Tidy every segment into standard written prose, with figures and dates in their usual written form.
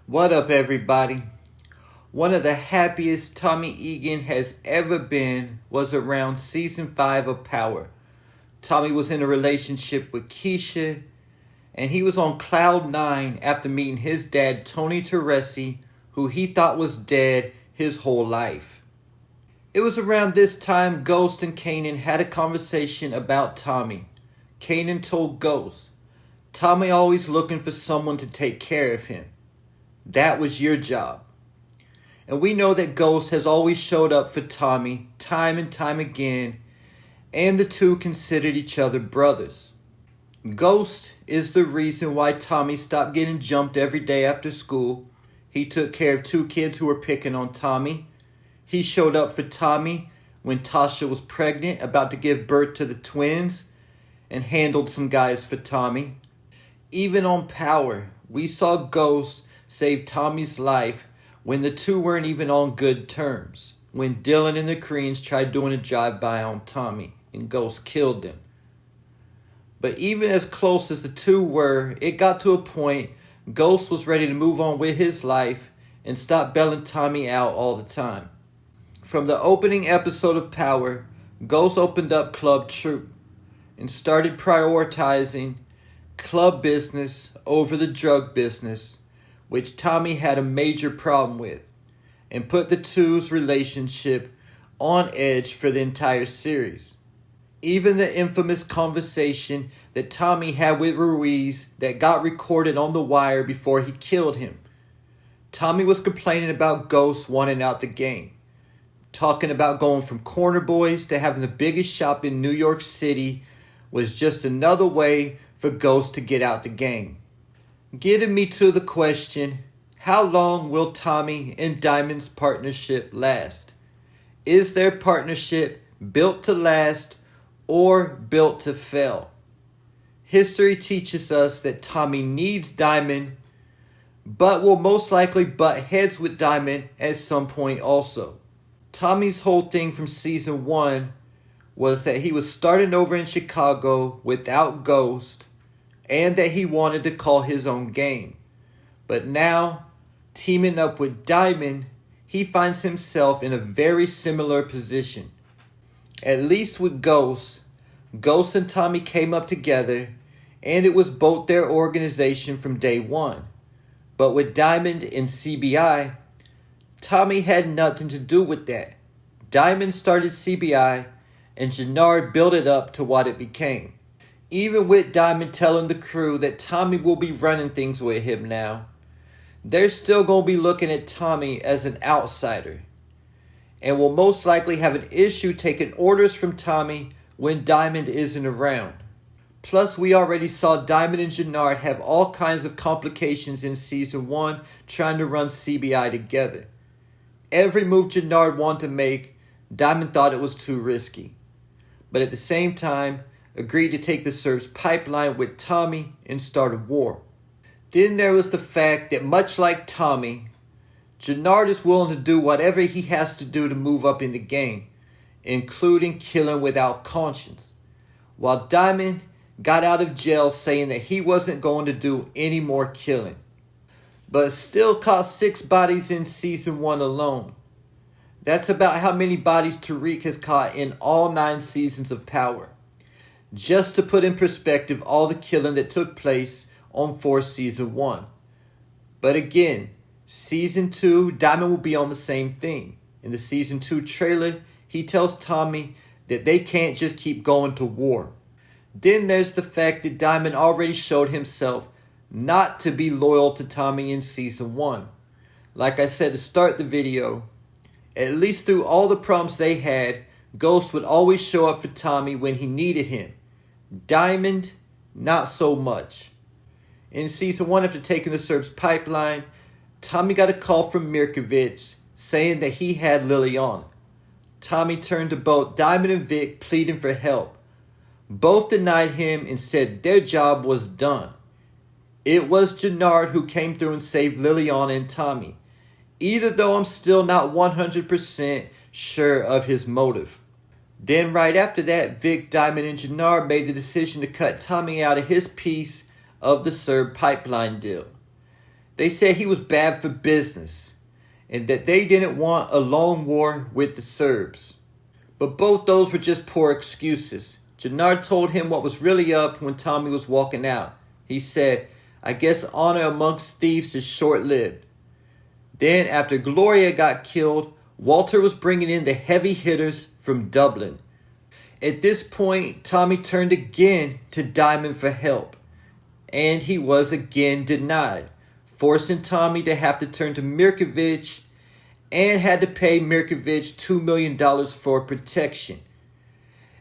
What up, everybody? One of the happiest Tommy Egan has ever been was around season 5 of Power. Tommy was in a relationship with Keisha, and he was on cloud 9 after meeting his dad, Tony Teresi, who he thought was dead his whole life. It was around this time Ghost and Kanan had a conversation about Tommy. Kanan told Ghost, "Tommy always looking for someone to take care of him. That was your job." And we know that Ghost has always showed up for Tommy time and time again, and the two considered each other brothers. Ghost is the reason why Tommy stopped getting jumped every day after school. He took care of 2 kids who were picking on Tommy. He showed up for Tommy when Tasha was pregnant, about to give birth to the twins, and handled some guys for Tommy. Even on Power, we saw Ghost save Tommy's life when the two weren't even on good terms. When Dylan and the Koreans tried doing a drive-by on Tommy and Ghost killed them. But even as close as the two were, it got to a point Ghost was ready to move on with his life and stop bailing Tommy out all the time. From the opening episode of Power, Ghost opened up Club Troop and started prioritizing club business over the drug business, which Tommy had a major problem with, and put the two's relationship on edge for the entire series. Even the infamous conversation that Tommy had with Ruiz that got recorded on the wire before he killed him. Tommy was complaining about Ghost wanting out the game, talking about going from corner boys to having the biggest shop in New York City was just another way for Ghost to get out the game. Getting me to the question, how long will Tommy and Diamond's partnership last? Is their partnership built to last or built to fail? History teaches us that Tommy needs Diamond, but will most likely butt heads with Diamond at some point also. Tommy's whole thing from season 1 was that he was starting over in Chicago without Ghost, and that he wanted to call his own game. But now, teaming up with Diamond, he finds himself in a very similar position. At least with Ghost and Tommy came up together, and it was both their organization from day one. But with Diamond and CBI, Tommy had nothing to do with that. Diamond started CBI, and Gennard built it up to what it became. Even with Diamond telling the crew that Tommy will be running things with him now, they're still going to be looking at Tommy as an outsider, and will most likely have an issue taking orders from Tommy when Diamond isn't around. Plus, we already saw Diamond and Gennard have all kinds of complications in season 1 trying to run CBI together. Every move Gennard wanted to make, Diamond thought it was too risky. But at the same time, agreed to take the Serbs pipeline with Tommy and start a war. Then there was the fact that much like Tommy, Gennard is willing to do whatever he has to do to move up in the game, including killing without conscience, while Diamond got out of jail saying that he wasn't going to do any more killing, but still caught 6 bodies in season 1 alone. That's about how many bodies Tariq has caught in all 9 seasons of Power. Just to put in perspective all the killing that took place on Force Season 1. But again, Season 2, Diamond will be on the same thing. In the Season 2 trailer, he tells Tommy that they can't just keep going to war. Then there's the fact that Diamond already showed himself not to be loyal to Tommy in Season 1. Like I said to start the video, at least through all the problems they had, Ghost would always show up for Tommy when he needed him. Diamond, not so much. In season 1, after taking the Serbs pipeline, Tommy got a call from Mirkovic saying that he had Liliana. Tommy turned to both Diamond and Vic pleading for help. Both denied him and said their job was done. It was Gennard who came through and saved Liliana and Tommy, even though I'm still not 100% sure of his motive. Then right after that, Vic, Diamond, and Gennard made the decision to cut Tommy out of his piece of the Serb pipeline deal. They said he was bad for business and that they didn't want a long war with the Serbs. But both those were just poor excuses. Gennard told him what was really up when Tommy was walking out. He said, "I guess honor amongst thieves is short-lived." Then, after Gloria got killed, Walter was bringing in the heavy hitters from Dublin. At this point, Tommy turned again to Diamond for help, and he was again denied, forcing Tommy to have to turn to Mirkovic and had to pay Mirkovic $2 million for protection.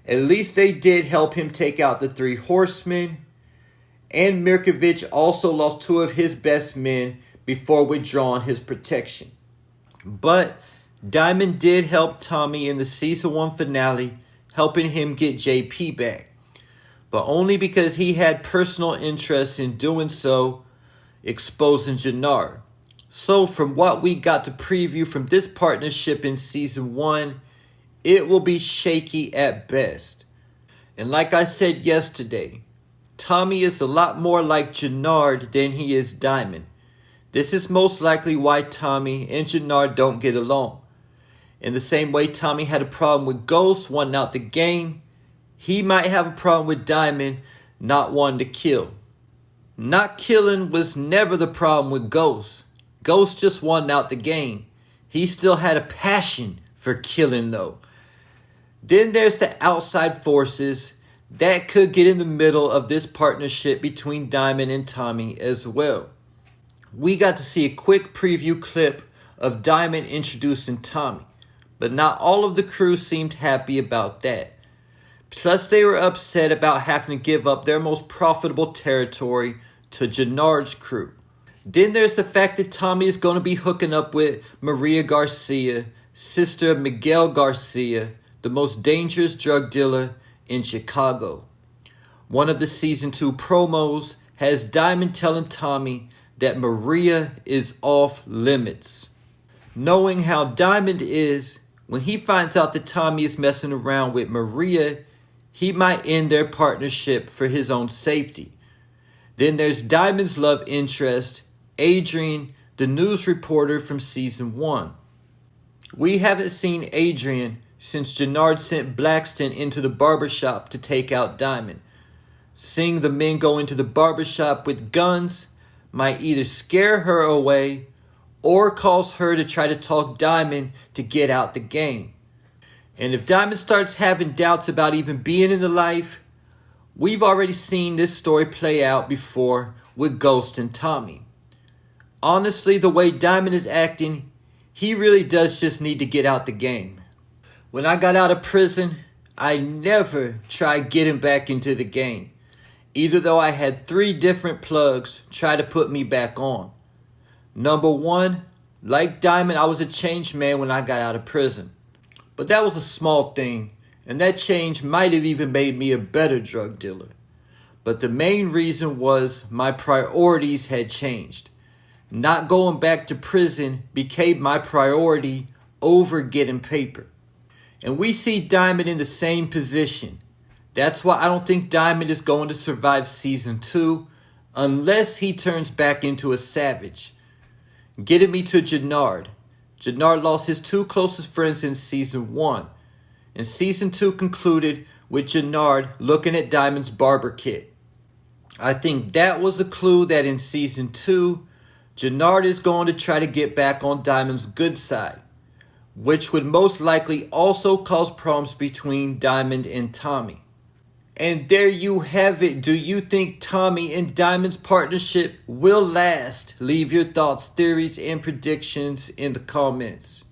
At least they did help him take out the Three Horsemen, and Mirkovic also lost two of his best men before withdrawing his protection. But Diamond did help Tommy in the season 1 finale, helping him get JP back, but only because he had personal interest in doing so, exposing Gennard. So from what we got to preview from this partnership in season 1, it will be shaky at best. And like I said yesterday, Tommy is a lot more like Gennard than he is Diamond. This is most likely why Tommy and Gennard don't get along. In the same way Tommy had a problem with Ghost wanting out the game, he might have a problem with Diamond not wanting to kill. Not killing was never the problem with Ghost. Ghost just wanted out the game. He still had a passion for killing though. Then there's the outside forces that could get in the middle of this partnership between Diamond and Tommy as well. We got to see a quick preview clip of Diamond introducing Tommy, but not all of the crew seemed happy about that. Plus they were upset about having to give up their most profitable territory to Gennard's crew. Then there's the fact that Tommy is going to be hooking up with Maria Garcia, sister of Miguel Garcia, the most dangerous drug dealer in Chicago. One of the season 2 promos has Diamond telling Tommy that Maria is off limits. Knowing how Diamond is, when he finds out that Tommy is messing around with Maria, he might end their partnership for his own safety. Then there's Diamond's love interest, Adrian, the news reporter from season 1. We haven't seen Adrian since Gennard sent Blackston into the barbershop to take out Diamond. Seeing the men go into the barbershop with guns might either scare her away or cause her to try to talk Diamond to get out the game. And if Diamond starts having doubts about even being in the life, we've already seen this story play out before with Ghost and Tommy. Honestly, the way Diamond is acting, he really does just need to get out the game. When I got out of prison, I never tried getting back into the game, either though I had 3 different plugs try to put me back on. Number 1, like Diamond, I was a changed man when I got out of prison. But that was a small thing, and that change might have even made me a better drug dealer. But the main reason was my priorities had changed. Not going back to prison became my priority over getting paper. And we see Diamond in the same position. That's why I don't think Diamond is going to survive season 2 unless he turns back into a savage. Getting me to Gennard. Gennard lost his 2 closest friends in season 1. And season 2 concluded with Gennard looking at Diamond's barber kit. I think that was a clue that in season 2, Gennard is going to try to get back on Diamond's good side, which would most likely also cause problems between Diamond and Tommy. And there you have it. Do you think Tommy and Diamond's partnership will last? Leave your thoughts, theories, and predictions in the comments.